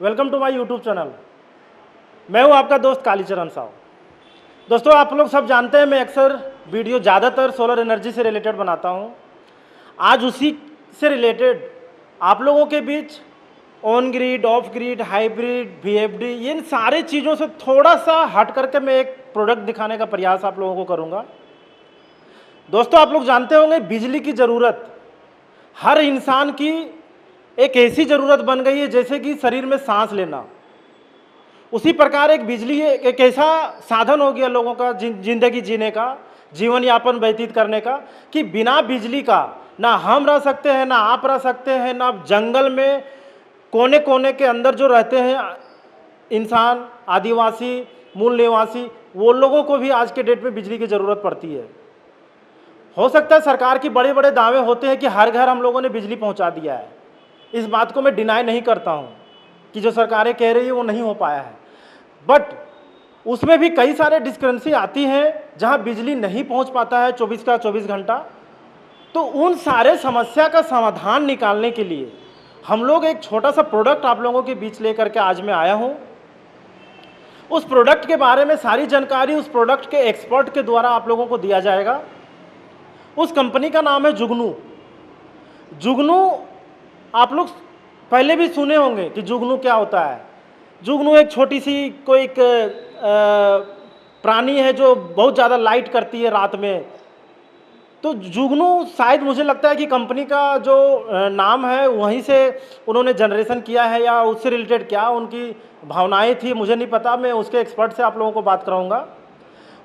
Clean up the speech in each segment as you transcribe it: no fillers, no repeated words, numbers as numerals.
Welcome to my YouTube channel. मैं हूं आपका दोस्त कालीचरण साहू। दोस्तों, आप लोग सब जानते हैं मैं अक्सर वीडियो ज़्यादातर सोलर एनर्जी से रिलेटेड बनाता हूं। आज उसी से रिलेटेड आप लोगों के बीच on grid, off grid, hybrid, VFD, इन सारे चीज़ों से थोड़ा सा हट करके मैं एक प्रोडक्ट दिखाने का प्रयास आप लोगों को करूँगा। दोस्तों, आप लोग जानते होंगे बिजली की ज़रूरत हर इंसान की एक ऐसी ज़रूरत बन गई है जैसे कि शरीर में सांस लेना। उसी प्रकार एक बिजली एक ऐसा साधन हो गया लोगों का जिंदगी जीने का, जीवन यापन व्यतीत करने का, कि बिना बिजली का ना हम रह सकते हैं, ना आप रह सकते हैं, ना जंगल में कोने कोने के अंदर जो रहते हैं इंसान, आदिवासी, मूल निवासी, वो लोगों को भी आज के डेट में बिजली की ज़रूरत पड़ती है। हो सकता है सरकार की बड़े बड़े दावे होते हैं कि हर घर हम लोगों ने बिजली पहुंचा दिया है। इस बात को मैं डिनाई नहीं करता हूं कि जो सरकारें कह रही है वो नहीं हो पाया है, बट उसमें भी कई सारे डिस्क्रिपेंसी आती हैं जहां बिजली नहीं पहुंच पाता है 24 का 24 घंटा। तो उन सारे समस्या का समाधान निकालने के लिए हम लोग एक छोटा सा प्रोडक्ट आप लोगों के बीच लेकर के आज मैं आया हूं। उस प्रोडक्ट के बारे में सारी जानकारी उस प्रोडक्ट के एक्सपर्ट के द्वारा आप लोगों को दिया जाएगा। उस कंपनी का नाम है जुगनू। जुगनू आप लोग पहले भी सुने होंगे कि जुगनू क्या होता है। जुगनू एक छोटी सी कोई एक प्राणी है जो बहुत ज़्यादा लाइट करती है रात में। तो जुगनू शायद मुझे लगता है कि कंपनी का जो नाम है वहीं से उन्होंने जनरेशन किया है या उससे रिलेटेड क्या उनकी भावनाएं थी मुझे नहीं पता। मैं उसके एक्सपर्ट से आप लोगों को बात कराऊंगा।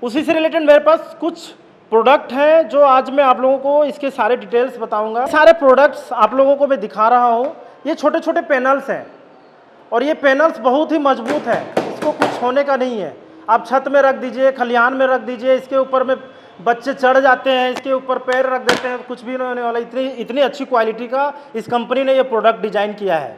उसी से रिलेटेड मेरे पास कुछ प्रोडक्ट हैं जो आज मैं आप लोगों को इसके सारे डिटेल्स बताऊंगा। सारे प्रोडक्ट्स आप लोगों को मैं दिखा रहा हूं। ये छोटे छोटे पैनल्स हैं और ये पैनल्स बहुत ही मजबूत है, इसको कुछ होने का नहीं है। आप छत में रख दीजिए, खलिहान में रख दीजिए, इसके ऊपर में बच्चे चढ़ जाते हैं, इसके ऊपर पैर रख देते हैं, कुछ भी नहीं होने वाला। इतनी अच्छी क्वालिटी का इस कंपनी ने ये प्रोडक्ट डिजाइन किया है।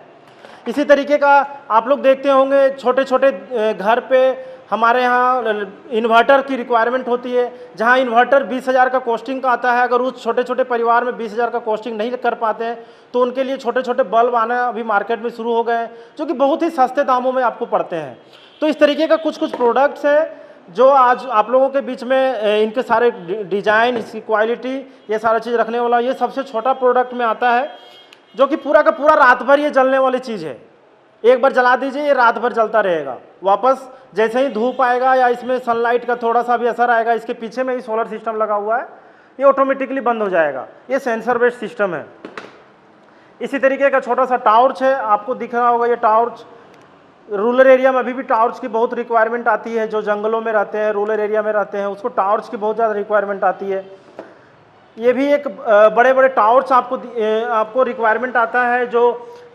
इसी तरीके का आप लोग देखते होंगे छोटे छोटे घर पे हमारे यहाँ इन्वर्टर की रिक्वायरमेंट होती है, जहाँ इन्वर्टर 20,000 का कॉस्टिंग का आता है। अगर उस छोटे छोटे परिवार में 20,000 का कॉस्टिंग नहीं कर पाते हैं तो उनके लिए छोटे छोटे बल्ब आना अभी मार्केट में शुरू हो गए हैं जो कि बहुत ही सस्ते दामों में आपको पड़ते हैं। तो इस तरीके का कुछ कुछ प्रोडक्ट्स हैं जो आज आप लोगों के बीच में इनके सारे डिजाइन, इसकी क्वालिटी, ये सारा चीज़ रखने वाला। ये सबसे छोटा प्रोडक्ट में आता है जो कि पूरा का पूरा रात भर ये जलने वाली चीज़ है। एक बार जला दीजिए, ये रात भर जलता रहेगा। वापस जैसे ही धूप आएगा या इसमें सनलाइट का थोड़ा सा भी असर आएगा, इसके पीछे में ही सोलर सिस्टम लगा हुआ है, ये ऑटोमेटिकली बंद हो जाएगा। ये सेंसर बेस्ड सिस्टम है। इसी तरीके का छोटा सा टॉर्च है, आपको दिख रहा होगा। ये टॉर्च रूरल एरिया में अभी भी टॉर्च की बहुत रिक्वायरमेंट आती है। जो जंगलों में रहते हैं, रूरल एरिया में रहते हैं, उसको टॉर्च की बहुत ज़्यादा रिक्वायरमेंट आती है। ये भी एक बड़े बड़े टावर्स आपको रिक्वायरमेंट आता है जो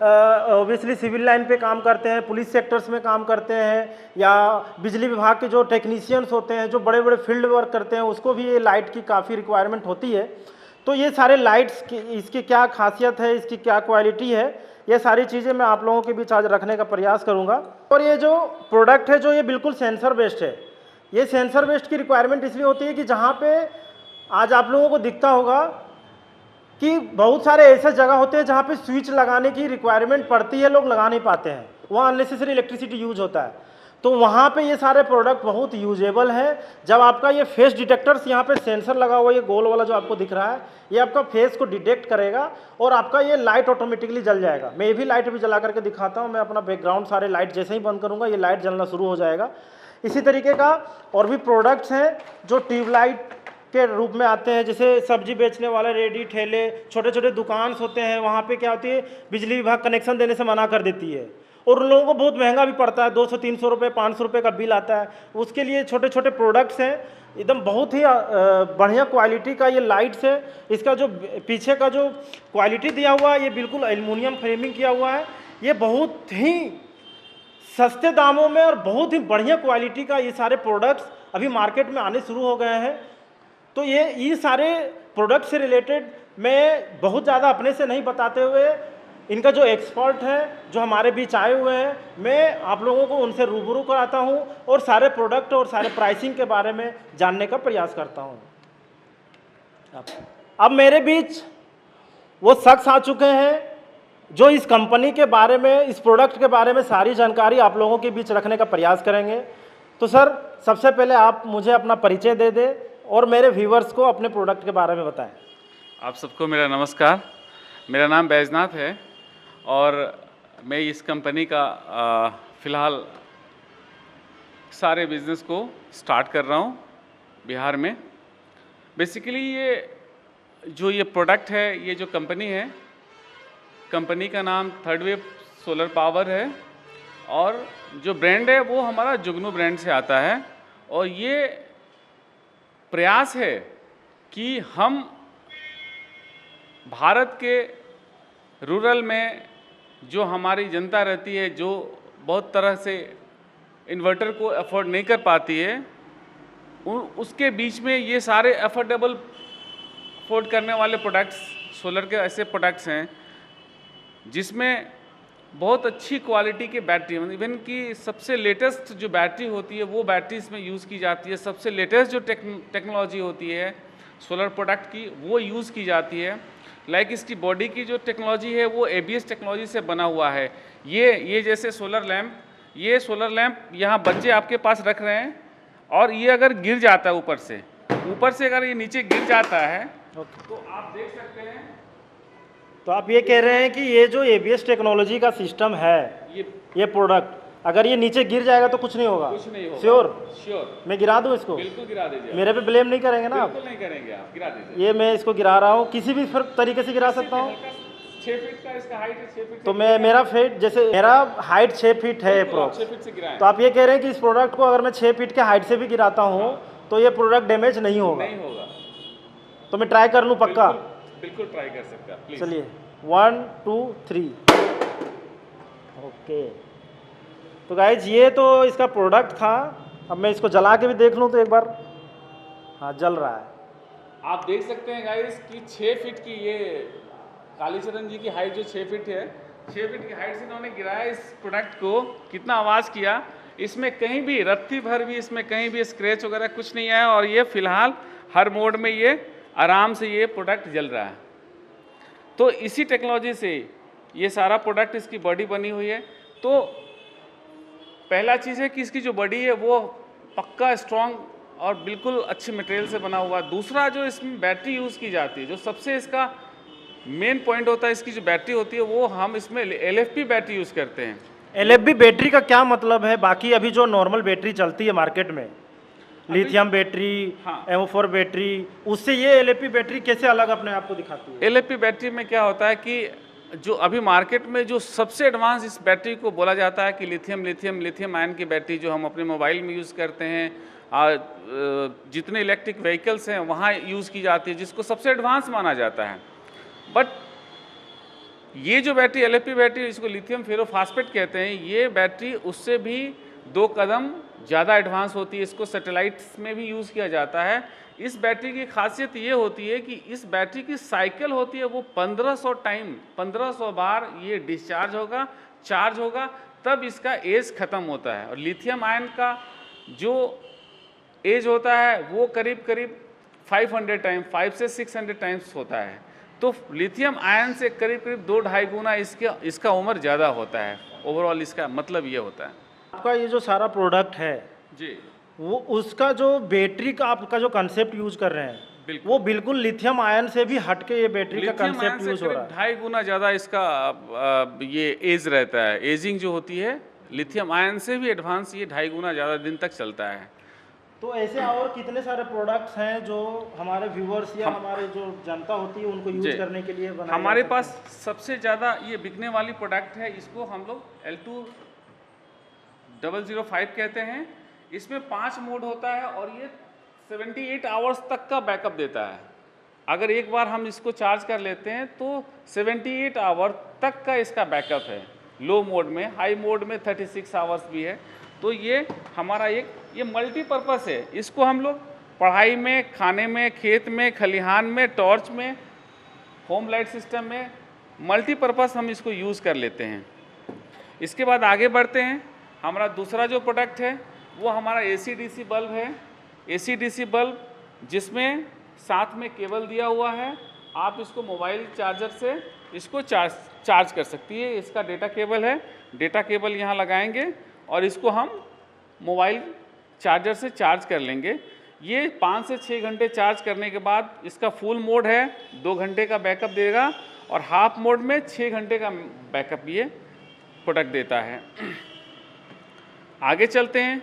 ऑब्वियसली सिविल लाइन पे काम करते हैं, पुलिस सेक्टर्स में काम करते हैं, या बिजली विभाग के जो टेक्नीशियंस होते हैं जो बड़े बड़े फील्ड वर्क करते हैं, उसको भी ये लाइट की काफ़ी रिक्वायरमेंट होती है। तो ये सारे लाइट्स की इसकी क्या खासियत है, इसकी क्या क्वालिटी है, ये सारी चीज़ें मैं आप लोगों के बीच आज रखने का प्रयास करूँगा। और ये जो प्रोडक्ट है जो ये बिल्कुल सेंसर बेस्ड है। ये सेंसर बेस्ड की रिक्वायरमेंट इसलिए होती है कि जहाँ पे आज आप लोगों को दिखता होगा कि बहुत सारे ऐसे जगह होते हैं जहाँ पे स्विच लगाने की रिक्वायरमेंट पड़ती है, लोग लगा नहीं पाते हैं, वहाँ अननेसेसरी इलेक्ट्रिसिटी यूज होता है। तो वहाँ पे ये सारे प्रोडक्ट बहुत यूजेबल हैं। जब आपका ये फेस डिटेक्टर्स यहाँ पे सेंसर लगा हुआ है, ये गोल वाला जो आपको दिख रहा है, ये आपका फेस को डिटेक्ट करेगा और आपका ये लाइट ऑटोमेटिकली जल जाएगा। मैं ये भी लाइट भी जला करके दिखाता हूँ। मैं अपना बैकग्राउंड सारे लाइट जैसे ही बंद करूँगा ये लाइट जलना शुरू हो जाएगा। इसी तरीके का और भी प्रोडक्ट्स हैं जो ट्यूबलाइट के रूप में आते हैं। जैसे सब्जी बेचने वाले रेडी ठेले, छोटे छोटे दुकान होते हैं, वहाँ पे क्या होती है, बिजली विभाग कनेक्शन देने से मना कर देती है और उन लोगों को बहुत महंगा भी पड़ता है, 200-300 रुपये, 500 रुपये का बिल आता है। उसके लिए छोटे छोटे प्रोडक्ट्स हैं, एकदम बहुत ही बढ़िया क्वालिटी का ये लाइट्स है। इसका जो पीछे का जो क्वालिटी दिया हुआ है ये बिल्कुल एल्युमिनियम फ्रेमिंग किया हुआ है। ये बहुत ही सस्ते दामों में और बहुत ही बढ़िया क्वालिटी का ये सारे प्रोडक्ट्स अभी मार्केट में आने शुरू हो गए हैं। तो ये सारे प्रोडक्ट से रिलेटेड मैं बहुत ज़्यादा अपने से नहीं बताते हुए इनका जो एक्सपर्ट है जो हमारे बीच आए हुए हैं, मैं आप लोगों को उनसे रूबरू कराता हूं और सारे प्रोडक्ट और सारे प्राइसिंग के बारे में जानने का प्रयास करता हूं। अब मेरे बीच वो शख्स आ चुके हैं जो इस कंपनी के बारे में, इस प्रोडक्ट के बारे में सारी जानकारी आप लोगों के बीच रखने का प्रयास करेंगे। तो सर, सबसे पहले आप मुझे अपना परिचय दे दें और मेरे व्यूवर्स को अपने प्रोडक्ट के बारे में बताएं। आप सबको मेरा नमस्कार। मेरा नाम बैजनाथ है और मैं इस कंपनी का फ़िलहाल सारे बिज़नेस को स्टार्ट कर रहा हूँ बिहार में। बेसिकली ये प्रोडक्ट है, ये जो कंपनी है, कंपनी का नाम थर्ड वेव सोलर पावर है और जो ब्रांड है वो हमारा जुगनू ब्रांड से आता है। और ये प्रयास है कि हम भारत के रूरल में जो हमारी जनता रहती है, जो बहुत तरह से इन्वर्टर को अफोर्ड नहीं कर पाती है, उसके बीच में ये सारे अफोर्डेबल अफोर्ड करने वाले प्रोडक्ट्स, सोलर के ऐसे प्रोडक्ट्स हैं जिसमें बहुत अच्छी क्वालिटी के बैटरी, इवन कि सबसे लेटेस्ट जो बैटरी होती है वो बैटरी इसमें यूज़ की जाती है। सबसे लेटेस्ट जो टेक्नोलॉजी होती है सोलर प्रोडक्ट की वो यूज़ की जाती है। लाइक इसकी बॉडी की जो टेक्नोलॉजी है वो ABS टेक्नोलॉजी से बना हुआ है। ये जैसे सोलर लैंप, ये सोलर लैंप यहाँ बच्चे आपके पास रख रहे हैं और ये अगर गिर जाता है ऊपर से अगर ये नीचे गिर जाता है तो आप देख सकते हैं। तो आप ये कह रहे हैं कि ये जो ABS टेक्नोलॉजी का सिस्टम है, ये प्रोडक्ट अगर ये नीचे गिर जाएगा तो कुछ नहीं होगा? कुछ नहीं होगा। श्योर? मैं गिरा दूं इसको? बिल्कुल गिरा दीजिए। मेरे पे ब्लेम नहीं करेंगे ना आप? बिल्कुल नहीं करेंगे, आप गिरा दीजिए। ये मैं इसको गिरा रहा हूँ, किसी भी तरीके से गिरा सकता हूँ? 6 फीट का इसका हाइट है, 6 फीट। तो मेरा हाइट 6 फीट है अप्रोक्स। 6 फीट से गिराएं। तो आप ये कह रहे हैं कि इस प्रोडक्ट को अगर मैं 6 फीट के हाइट से भी गिराता हूँ तो ये प्रोडक्ट डैमेज नहीं होगा? नहीं होगा। तो मैं ट्राई कर लूँ पक्का? बिल्कुल ट्राई कर सकते हैं, प्लीज। चलिए 1 2 3। ओके, तो गाइज ये तो इसका प्रोडक्ट था। अब मैं इसको जला के भी देख लूँ तो एक बार। हाँ, जल रहा है। आप देख सकते हैं गाइस कि 6 फीट की ये कालीचरण जी की हाइट जो 6 फीट है, 6 फीट की हाइट से इन्होंने गिराया इस प्रोडक्ट को। कितना आवाज़ किया, इसमें कहीं भी रत्ती भर भी इसमें कहीं भी स्क्रैच वगैरह कुछ नहीं आया और ये फिलहाल हर मोड में ये आराम से ये प्रोडक्ट जल रहा है। तो इसी टेक्नोलॉजी से ये सारा प्रोडक्ट, इसकी बॉडी बनी हुई है। तो पहला चीज़ है कि इसकी जो बॉडी है वो पक्का स्ट्रॉन्ग और बिल्कुल अच्छे मटेरियल से बना हुआ है। दूसरा, जो इसमें बैटरी यूज़ की जाती है, जो सबसे इसका मेन पॉइंट होता है, इसकी जो बैटरी होती है वो हम इसमें LFP बैटरी यूज़ करते हैं। LFP बैटरी का क्या मतलब है? बाकी अभी जो नॉर्मल बैटरी चलती है मार्केट में, लिथियम बैटरी, हाँ, M4 बैटरी, उससे ये LFP बैटरी कैसे अलग अपने आप को दिखाती है? LFP बैटरी में क्या होता है कि जो अभी मार्केट में जो सबसे एडवांस इस बैटरी को बोला जाता है कि लिथियम आयन की बैटरी, जो हम अपने मोबाइल में यूज़ करते हैं, जितने इलेक्ट्रिक व्हीकल्स हैं वहाँ यूज़ की जाती है, जिसको सबसे एडवांस माना जाता है। बट ये जो बैटरी LFP बैटरी, इसको लिथियम फेरोफॉस्फेट कहते हैं, ये बैटरी उससे भी 2 कदम ज़्यादा एडवांस होती है। इसको सैटेलाइट्स में भी यूज़ किया जाता है। इस बैटरी की खासियत ये होती है कि इस बैटरी की साइकिल होती है वो 1500 बार ये डिस्चार्ज होगा, चार्ज होगा, तब इसका एज ख़त्म होता है। और लिथियम आयन का जो एज होता है वो करीब 500 से 600 टाइम्स होता है। तो लिथियम आयन से करीब 2-2.5 गुना इसका उम्र ज़्यादा होता है। ओवरऑल इसका मतलब ये होता है। आपका ये जो सारा प्रोडक्ट है जी, वो उसका जो बैटरी का आपका जो कंसेप्ट यूज कर रहे हैं वो बिल्कुल लिथियम आयन से भी हटके ये बैटरी का कंसेप्ट यूज हो रहा है। 2.5 गुना ज़्यादा इसका ये एज रहता है। एजिंग जो होती है लिथियम आयन से भी एडवांस, ये 2.5 गुना ज़्यादा दिन तक चलता है। तो ऐसे और कितने सारे प्रोडक्ट्स हैं जो हमारे व्यूवर्स या हमारे जो जनता होती है उनको यूज करने के लिए बनाए हमारे पास सबसे ज़्यादा ये बिकने वाली प्रोडक्ट है, इसको हम लोग L2005 कहते हैं। इसमें 5 मोड होता है और ये 78 आवर्स तक का बैकअप देता है। अगर एक बार हम इसको चार्ज कर लेते हैं तो 78 आवर तक का इसका बैकअप है। लो मोड में, हाई मोड में 36 आवर्स भी है। तो ये हमारा ये मल्टीपर्पज़ है। इसको हम लोग पढ़ाई में, खाने में, खेत में, खलिहान में, टॉर्च में, होम लाइट सिस्टम में, मल्टीपर्पज़ हम इसको यूज़ कर लेते हैं। इसके बाद आगे बढ़ते हैं। हमारा दूसरा जो प्रोडक्ट है वो हमारा AC/DC बल्ब है। AC/DC बल्ब जिसमें साथ में केबल दिया हुआ है। आप इसको मोबाइल चार्जर से इसको चार्ज कर सकती है। इसका डेटा केबल है, डेटा केबल यहाँ लगाएंगे और इसको हम मोबाइल चार्जर से चार्ज कर लेंगे। ये 5 से 6 घंटे चार्ज करने के बाद इसका फुल मोड है 2 घंटे का बैकअप देगा और हाफ मोड में 6 घंटे का बैकअप ये प्रोडक्ट देता है। आगे चलते हैं।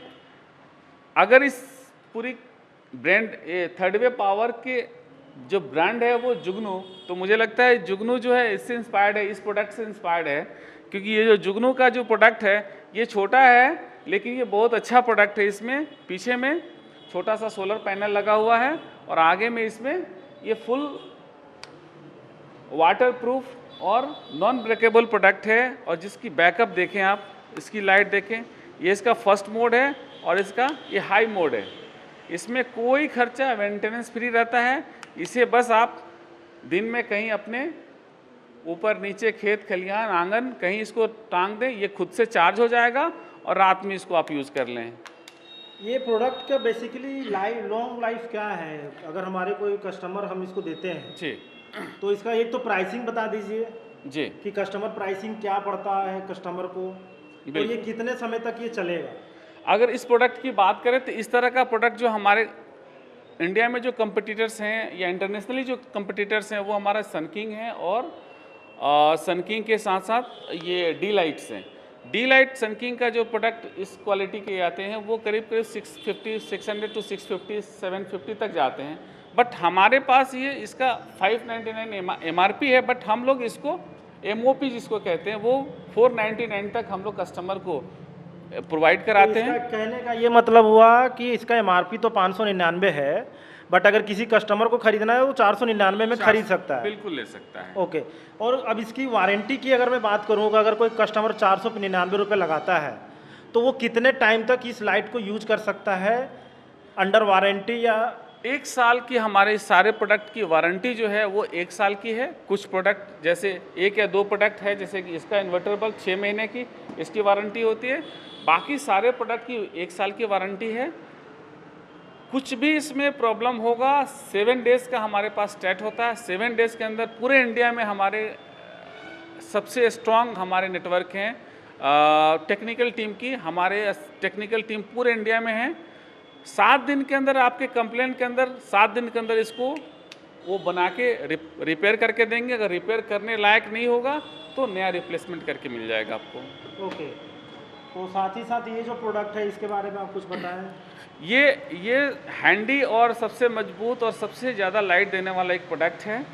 अगर इस पूरी ब्रांड थर्ड वे पावर के जो ब्रांड है वो जुगनू, तो मुझे लगता है जुगनू जो है इससे इंस्पायर्ड है, इस प्रोडक्ट से इंस्पायर्ड है, क्योंकि ये जो जुगनू का जो प्रोडक्ट है ये छोटा है लेकिन ये बहुत अच्छा प्रोडक्ट है। इसमें पीछे में छोटा सा सोलर पैनल लगा हुआ है और आगे में इसमें ये फुल वाटर प्रूफ और नॉन ब्रेकेबल प्रोडक्ट है। और जिसकी बैकअप देखें आप, इसकी लाइट देखें, ये इसका फर्स्ट मोड है और इसका ये हाई मोड है। इसमें कोई खर्चा, मेंटेनेंस फ्री रहता है। इसे बस आप दिन में कहीं अपने ऊपर नीचे खेत खलिहान आंगन कहीं इसको टांग दें, ये खुद से चार्ज हो जाएगा और रात में इसको आप यूज़ कर लें। ये प्रोडक्ट का बेसिकली लॉन्ग लाइफ क्या है, अगर हमारे कोई कस्टमर हम इसको देते हैं जी, तो इसका एक तो प्राइसिंग बता दीजिए जी, कि कस्टमर प्राइसिंग क्या पड़ता है कस्टमर को, और ये कितने समय तक ये चलेगा। अगर इस प्रोडक्ट की बात करें तो इस तरह का प्रोडक्ट जो हमारे इंडिया में जो कंपटीटर्स हैं या इंटरनेशनली जो कंपटीटर्स हैं वो हमारा सनकिंग है और सनकिंग के साथ साथ ये डी लाइट्स हैं। डी लाइट सनकिंग का जो प्रोडक्ट इस क्वालिटी के आते हैं वो करीब 600 to 650 750 तक जाते हैं। बट हमारे पास ये इसका 599 MRP है, बट हम लोग इसको MOP जिसको कहते हैं वो 499 तक हम लोग कस्टमर को प्रोवाइड कराते हैं। कहने का ये मतलब हुआ कि इसका MRP तो 599 है, बट अगर किसी कस्टमर को खरीदना है वो 499 में खरीद सकता है। बिल्कुल ले सकता है। ओके। और अब इसकी वारंटी की अगर मैं बात करूँ, अगर कोई कस्टमर 499 रुपये लगाता है तो वो कितने टाइम तक इस लाइट को यूज कर सकता है अंडर वारंटी? या 1 साल की हमारे सारे प्रोडक्ट की वारंटी जो है वो 1 साल की है। कुछ प्रोडक्ट जैसे 1 या 2 प्रोडक्ट है, जैसे कि इसका इन्वर्टर बल्ब 6 महीने की इसकी वारंटी होती है, बाकी सारे प्रोडक्ट की 1 साल की वारंटी है। कुछ भी इसमें प्रॉब्लम होगा 7 डेज़ का हमारे पास स्टेट होता है। 7 डेज़ के अंदर पूरे इंडिया में हमारे सबसे स्ट्रॉन्ग हमारे नेटवर्क हैं टेक्निकल टीम की, हमारे टेक्निकल टीम पूरे इंडिया में है। 7 दिन के अंदर आपके कंप्लेंट के अंदर 7 दिन के अंदर इसको वो बना के रिपेयर करके देंगे। अगर रिपेयर करने लायक नहीं होगा तो नया रिप्लेसमेंट करके मिल जाएगा आपको। ओके। तो साथ ही साथ ये जो प्रोडक्ट है इसके बारे में आप कुछ बताएं। ये हैंडी और सबसे मजबूत और सबसे ज़्यादा लाइट देने वाला एक प्रोडक्ट है,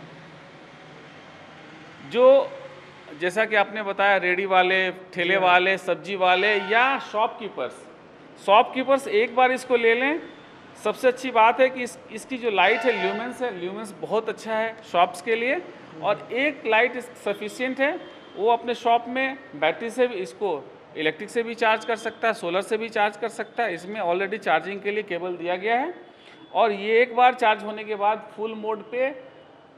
जो जैसा कि आपने बताया रेडी वाले, ठेले वाले, सब्जी वाले या शॉपकीपर्स एक बार इसको ले लें। सबसे अच्छी बात है कि इसकी जो लाइट है ल्यूमेंस बहुत अच्छा है शॉप्स के लिए, और एक लाइट सफिशिएंट है। वो अपने शॉप में बैटरी से भी इसको इलेक्ट्रिक से भी चार्ज कर सकता है, सोलर से भी चार्ज कर सकता है। इसमें ऑलरेडी चार्जिंग के लिए केबल दिया गया है और ये एक बार चार्ज होने के बाद फुल मोड पे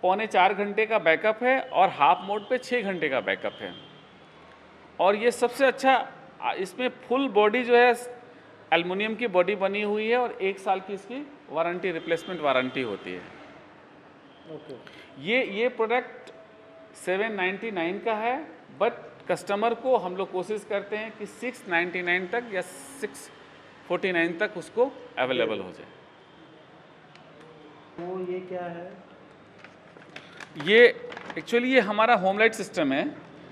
3.25 घंटे का बैकअप है और हाफ मोड पे 6 घंटे का बैकअप है। और ये सबसे अच्छा, इसमें फुल बॉडी जो है एल्युमिनियम की बॉडी बनी हुई है और 1 साल की इसकी वारंटी, रिप्लेसमेंट वारंटी होती है। ये प्रोडक्ट 799 का है, बट कस्टमर को हम लोग कोशिश करते हैं कि 699 तक या 649 तक उसको अवेलेबल हो जाए। तो ये क्या है? ये एक्चुअली ये हमारा होम लाइट सिस्टम है।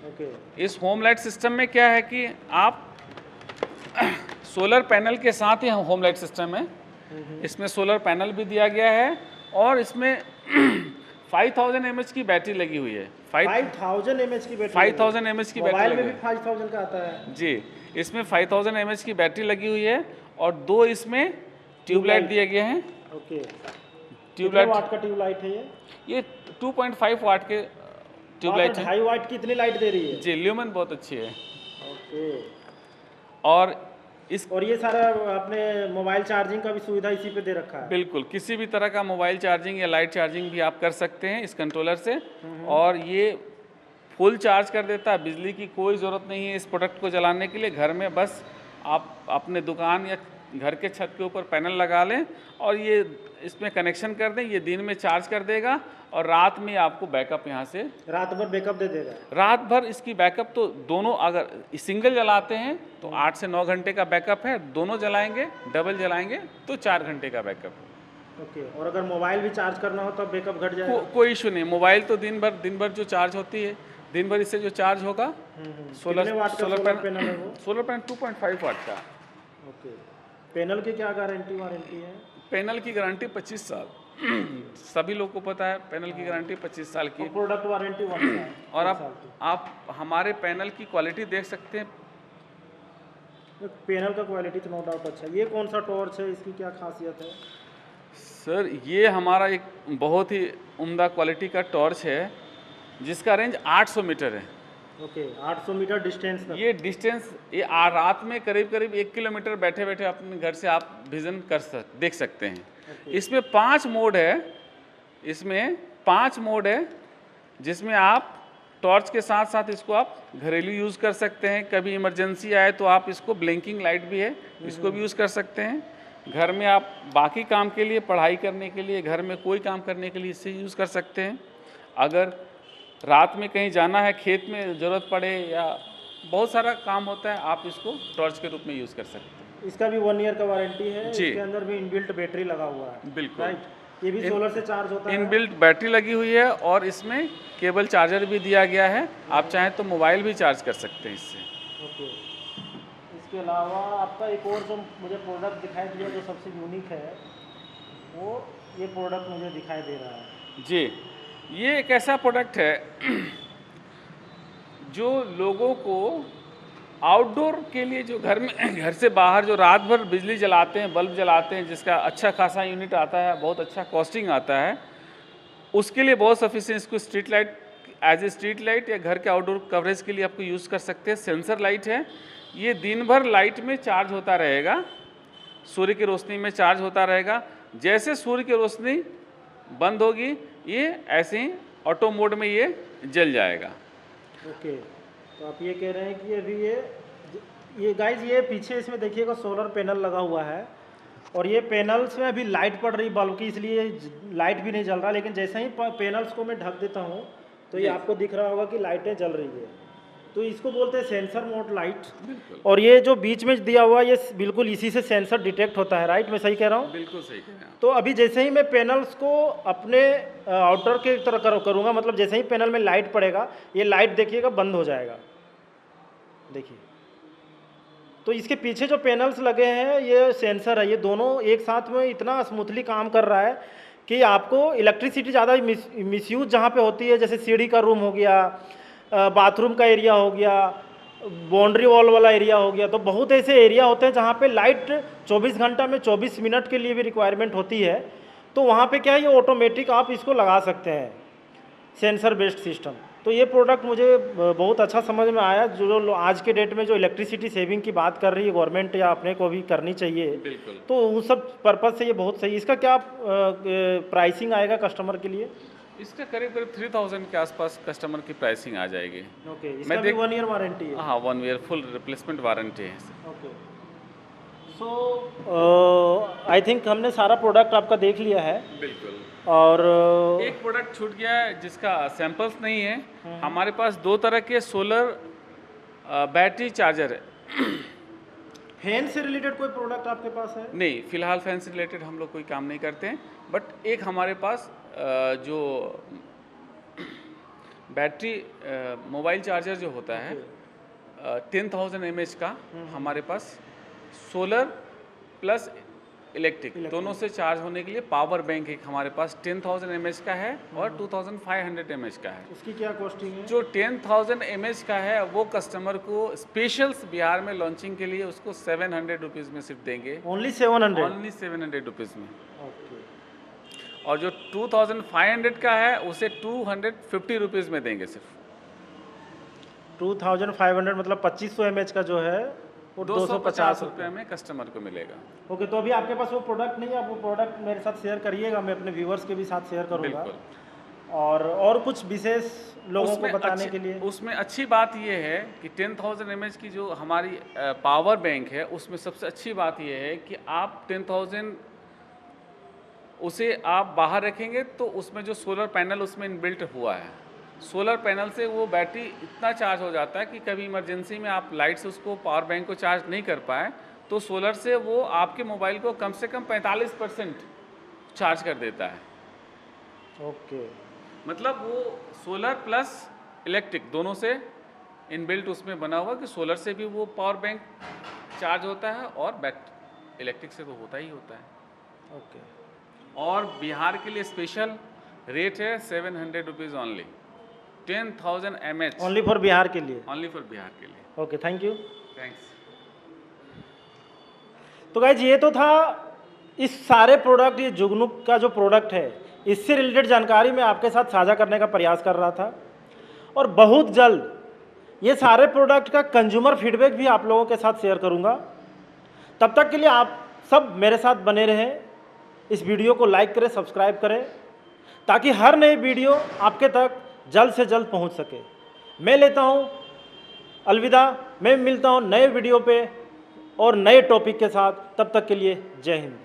ओके। इस होम लाइट सिस्टम में क्या है कि आप सोलर पैनल के साथ ही होम लाइट सिस्टम है। इसमें सोलर पैनल भी दिया गया है और इसमें 5000 mAh की बैटरी लगी हुई है। 5000 mAh की बैटरी? 5000 mAh की बैटरी। मोबाइल में भी 5000 का आता है जी। इसमें 5000 mAh की बैटरी लगी हुई है और 2 इसमें ट्यूबलाइट दिए गए हैं। ओके। ट्यूबलाइट वाट का ट्यूबलाइट है ये 2.5 वाट के ट्यूबलाइट है। 2.5 वाट की इतनी लाइट दे रही है? जी, ल्यूमेन बहुत अच्छी है। ओके। और ये सारा अपने मोबाइल चार्जिंग का भी सुविधा इसी पे दे रखा है? बिल्कुल, किसी भी तरह का मोबाइल चार्जिंग या लाइट चार्जिंग भी आप कर सकते हैं इस कंट्रोलर से। और ये फुल चार्ज कर देता है, बिजली की कोई ज़रूरत नहीं है इस प्रोडक्ट को जलाने के लिए। घर में बस आप अपने दुकान या घर के छत के ऊपर पैनल लगा लें और ये इसमें कनेक्शन कर दें, ये दिन में चार्ज कर देगा और रात में आपको बैकअप यहाँ से रात भर बैकअप दे देगा। रात भर इसकी बैकअप तो दोनों, अगर सिंगल जलाते हैं तो 8 से 9 घंटे का बैकअप है, दोनों जलाएंगे डबल जलाएंगे तो 4 घंटे का बैकअप है। ओके, और अगर मोबाइल भी चार्ज करना हो तब बैकअप घट जाएगा? कोई इशू नहीं, मोबाइल तो दिन भर जो चार्ज होती है, दिन भर इससे जो चार्ज होगा। कितने वाट का सोलर पैनल है वो? सोलर पैनल 2.5 वाट का। ओके, पैनल की क्या गारंटी वारंटी है? पैनल की गारंटी 25 साल सभी लोग को पता है, पैनल की गारंटी 25 साल की। प्रोडक्ट वारंटी 1 साल। और आप हमारे पैनल की क्वालिटी देख सकते हैं। पैनल का क्वालिटी तो नो डाउट अच्छा है। ये कौन सा टॉर्च है, इसकी क्या खासियत है? सर ये हमारा एक बहुत ही उम्दा क्वालिटी का टॉर्च है जिसका रेंज 800 मीटर है। ओके, 800 मीटर डिस्टेंस तक। ये डिस्टेंस रात में करीब 1 किलोमीटर बैठे बैठे अपने घर से आप विजन देख सकते हैं। इसमें 5 मोड है, इसमें 5 मोड है जिसमें आप टॉर्च के साथ साथ इसको आप घरेलू यूज़ कर सकते हैं। कभी इमरजेंसी आए तो आप इसको ब्लिंकिंग लाइट भी है, इसको भी यूज़ कर सकते हैं। घर में आप बाकी काम के लिए, पढ़ाई करने के लिए, घर में कोई काम करने के लिए इससे यूज़ कर सकते हैं। अगर रात में कहीं जाना है, खेत में ज़रूरत पड़े या बहुत सारा काम होता है, आप इसको टॉर्च के रूप में यूज़ कर सकते हैं। इसका भी 1 ईयर का वारंटी है जी। इसके अंदर भी इनबिल्ट बैटरी लगा हुआ है। बिल्कुल, राइट, ये भी सोलर से चार्ज होता है? इनबिल्ट बैटरी लगी हुई है और इसमें केबल चार्जर भी दिया गया है। आप चाहें तो मोबाइल भी चार्ज कर सकते हैं इससे। ओके, इसके अलावा आपका एक और जो मुझे प्रोडक्ट दिखाई दिया जो सबसे यूनिक है, वो ये प्रोडक्ट मुझे दिखाई दे रहा है। जी, ये एक ऐसा प्रोडक्ट है जो लोगों को आउटडोर के लिए, जो घर से बाहर जो रात भर बिजली जलाते हैं, बल्ब जलाते हैं, जिसका अच्छा खासा यूनिट आता है, बहुत अच्छा कॉस्टिंग आता है, उसके लिए बहुत सफिशिएंट इसको street light, as a street light या घर के आउटडोर कवरेज के लिए आपको यूज़ कर सकते हैं। सेंसर लाइट है, ये दिन भर लाइट में चार्ज होता रहेगा, सूर्य की रोशनी में चार्ज होता रहेगा। जैसे सूर्य की रोशनी बंद होगी ये ऐसे ही ऑटो मोड में ये जल जाएगा। ओके, तो आप ये कह रहे हैं कि अभी ये गाइज, ये पीछे इसमें देखिएगा सोलर पैनल लगा हुआ है और ये पैनल्स में अभी लाइट पड़ रही बल्ब की, इसलिए लाइट भी नहीं जल रहा। लेकिन जैसे ही पैनल्स को मैं ढक देता हूँ तो ये आपको दिख रहा होगा कि लाइटें जल रही है। तो इसको बोलते हैं सेंसर मोड लाइट। और ये जो बीच में दिया हुआ ये बिल्कुल इसी से सेंसर डिटेक्ट होता है। राइट, मैं सही कह रहा हूँ? बिल्कुल सही कह रहे हैं। तो अभी जैसे ही मैं पैनल्स को अपने आउटर के तरह करूँगा, मतलब जैसे ही पैनल में लाइट पड़ेगा ये लाइट देखिएगा बंद हो जाएगा। देखिए, तो इसके पीछे जो पैनल्स लगे हैं ये सेंसर है, ये दोनों एक साथ में इतना स्मूथली काम कर रहा है कि आपको इलेक्ट्रिसिटी ज़्यादा मिसयूज जहाँ पे होती है, जैसे सीढ़ी का रूम हो गया, बाथरूम का एरिया हो गया, बाउंड्री वॉल वाला एरिया हो गया, तो बहुत ऐसे एरिया होते हैं जहाँ पे लाइट 24 घंटा में 24 मिनट के लिए भी रिक्वायरमेंट होती है। तो वहाँ पे क्या है, ये ऑटोमेटिक आप इसको लगा सकते हैं, सेंसर बेस्ड सिस्टम। तो ये प्रोडक्ट मुझे बहुत अच्छा समझ में आया। जो आज के डेट में जो इलेक्ट्रिसिटी सेविंग की बात कर रही है गवर्नमेंट या अपने को भी करनी चाहिए, तो उस सब पर्पज़ से ये बहुत सही। इसका क्या प्राइसिंग आएगा कस्टमर के लिए? इसका करीब 3000 के आसपास कस्टमर की प्राइसिंग आ जाएगी। ओके, इसका भी 1 ईयर वारंटी है? हाँ, 1 ईयर फुल रिप्लेसमेंट वारंटी है। ओके, सो आई थिंक हमने सारा प्रोडक्ट आपका देख लिया है। बिल्कुल। और एक प्रोडक्ट छूट गया है जिसका सैंपल्स नहीं है। हमारे पास 2 तरह के सोलर बैटरी चार्जर है। फैन से रिलेटेड कोई प्रोडक्ट आपके पास है? नहीं, फिलहाल फैन से रिलेटेड हम लोग कोई काम नहीं करते हैं, बट एक हमारे पास जो बैटरी मोबाइल चार्जर जो होता है 10,000 mAh का, हमारे पास सोलर प्लस इलेक्ट्रिक दोनों से चार्ज होने के लिए पावर बैंक एक हमारे पास 10,000 mAh का है और 2,500 mAh का है। उसकी क्या कॉस्टिंग है? जो 10,000 mAh का है वो कस्टमर को स्पेशल बिहार में लॉन्चिंग के लिए उसको 700 रुपीज़ में सिर्फ देंगे। ओनली 700? ओनली 700 रुपीज़ में। ओके। और जो 2,500 का है उसे 250 रुपीज़ में देंगे सिर्फ। 2,500 मतलब 2500 mAh का जो है वो 250 रुपये में कस्टमर को मिलेगा। ओके, तो अभी आपके पास वो प्रोडक्ट नहीं है, आप वो प्रोडक्ट मेरे साथ शेयर करिएगा, मैं अपने व्यूअर्स के भी साथ शेयर करूँगा। और कुछ विशेष लोगों को बताने के लिए? उसमें अच्छी बात ये है कि 10,000 mAh की जो हमारी पावर बैंक है, उसमें सबसे अच्छी बात ये है कि आप 10,000 उसे आप बाहर रखेंगे तो उसमें जो सोलर पैनल उसमें इनबिल्ट हुआ है, सोलर पैनल से वो बैटरी इतना चार्ज हो जाता है कि कभी इमरजेंसी में आप लाइट से उसको पावर बैंक को चार्ज नहीं कर पाए तो सोलर से वो आपके मोबाइल को कम से कम 45% चार्ज कर देता है। ओके, मतलब वो सोलर प्लस इलेक्ट्रिक दोनों से इनबिल्ट उसमें बना हुआ कि सोलर से भी वो पावर बैंक चार्ज होता है और इलेक्ट्रिक से तो होता ही होता है। ओके। और बिहार के लिए स्पेशल रेट है 700 rupees only, 10,000 mAh only for Bihar के लिए? ओनली फॉर बिहार के लिए। Okay, thank you. थैंक्स। तो गाइज ये तो था इस सारे प्रोडक्ट, ये जुगनू का जो प्रोडक्ट है इससे रिलेटेड जानकारी मैं आपके साथ साझा करने का प्रयास कर रहा था। और बहुत जल्द ये सारे प्रोडक्ट का कंज्यूमर फीडबैक भी आप लोगों के साथ शेयर करूंगा। तब तक के लिए आप सब मेरे साथ बने रहें, इस वीडियो को लाइक करें, सब्सक्राइब करें, ताकि हर नई वीडियो आपके तक जल्द से जल्द पहुंच सके। मैं लेता हूं अलविदा, मैं मिलता हूं नए वीडियो पे और नए टॉपिक के साथ। तब तक के लिए जय हिंद।